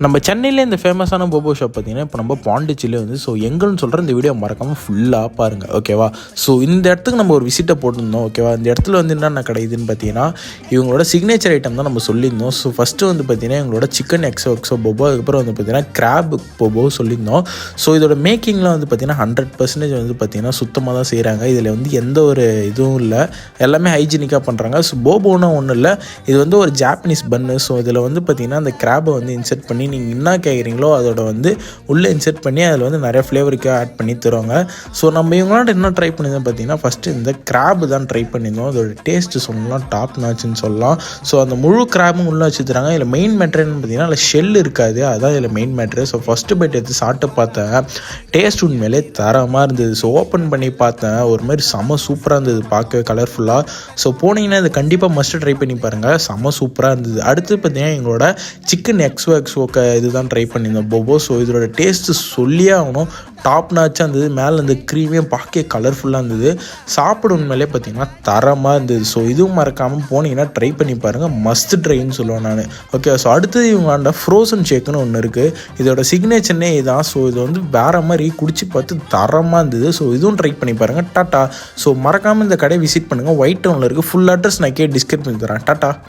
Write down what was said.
நம்ம சென்னையில் இந்த ஃபேமஸான போபோ ஷாப் பார்த்தீங்கன்னா இப்போ நம்ம பாண்டிச்சேரியில் வந்து ஸோ எங்கன்னு சொல்கிற இந்த வீடியோ மறக்காமல் ஃபுல்லாக பாருங்கள் ஓகேவா. ஸோ இந்த இடத்துக்கு நம்ம ஒரு விசிட்டை போட்டிருந்தோம் ஓகேவா. இந்த இடத்துல வந்து என்னென்ன கிடைக்குதுன்னு பார்த்தீங்கன்னா இவங்களோட சிக்னேச்சர் ஐட்டம் தான் நம்ம சொல்லியிருந்தோம். ஸோ ஃபஸ்ட்டு வந்து பார்த்தீங்கன்னா எங்களோட சிக்கன் எக்ஸோ போபோ, அதுக்கப்புறம் வந்து பார்த்தீங்கன்னா கிராப் போபோ சொல்லியிருந்தோம். ஸோ இதோட மேக்கிங்கில் வந்து பார்த்தீங்கன்னா 100% வந்து பார்த்தீங்கன்னா சுத்தமாக தான் செய்கிறாங்க. இதில் வந்து எந்த ஒரு இதுவும் இல்லை, எல்லாமே ஹைஜீனிக்காக பண்ணுறாங்க. ஸோ போபோன்னா ஒன்றும் இல்லை, இது வந்து ஒரு ஜாப்பனீஸ் பன்னு. ஸோ இதில் வந்து பார்த்தீங்கன்னா அந்த கிராபை வந்து இன்செர்ட் பண்ணி நீங்கள் என்ன கேட்குறீங்களோ அதோட வந்து உள்ளே இன்செர்ட் பண்ணி அதில் வந்து நிறைய ஃப்ளேவருக்கு ஆட் பண்ணி தருவாங்க. ஸோ நம்ம இவங்களாட்ட என்ன ட்ரை பண்ணியிருந்தோம் பார்த்தீங்கன்னா ஃபஸ்ட்டு இந்த கிராப் தான் ட்ரை பண்ணியிருந்தோம். அதோட டேஸ்ட்டு சொல்லலாம் டாப் நாச்சுன்னு சொல்லலாம். ஸோ அந்த முழு கிராபும் உள்ளே வச்சு தராங்க. இதில் மெயின் மேட்ருன்னு பார்த்தீங்கன்னா அதில் ஷெல் இருக்காது, அதுதான் இதில் main matter. So first byte எடுத்து சாப்பிட்டு பார்த்தேன், டேஸ்ட் உண்மையிலே தரமாக இருந்தது. ஸோ ஓப்பன் பண்ணி பார்த்தேன், ஒரு மாதிரி செம சூப்பராக இருந்தது பார்க்கவே கலர்ஃபுல்லாக. ஸோ போனீங்கன்னா இது கண்டிப்பாக மஸ்ட்டு ட்ரை பண்ணி பாருங்கள், செம சூப்பராக இருந்தது. அடுத்து பார்த்தீங்கன்னா எங்களோட சிக்கன் எக்ஸோ இதுதான் ட்ரை பண்ணியிருந்தோம் போபோ. ஸோ இதோட டேஸ்ட்டு சொல்லியே ஆகணும், டாப் நாச்சாக இருந்தது. மேலே அந்த க்ரீமையும் பார்க்க கலர்ஃபுல்லாக இருந்தது, சாப்பிட உண்மையிலே பார்த்தீங்கன்னா தரமாக இருந்தது. ஸோ இதுவும் மறக்காமல் போனீங்கன்னா ட்ரை பண்ணி பாருங்கள், மஸ்ட் ட்ரைன்னு சொல்லுவேன் நான் ஓகே. ஸோ அடுத்தது இவங்க ஃப்ரோசன் ஷேக்குன்னு ஒன்று இருக்குது, இதோட சிக்னேச்சர்னே இதுதான். ஸோ இது வந்து வேறு மாதிரி குடிச்சு பார்த்து தரமாக இருந்தது. ஸோ இதுவும் ட்ரை பண்ணி பாருங்கள். டாட்டா. ஸோ மறக்காமல் இந்த கடையை விசிட் பண்ணுங்கள், ஒயிட் டவுனில் இருக்குது. ஃபுல் அட்ரஸ் நான் டிஸ்கிரிப்ஷன் தரேன். டாட்டா.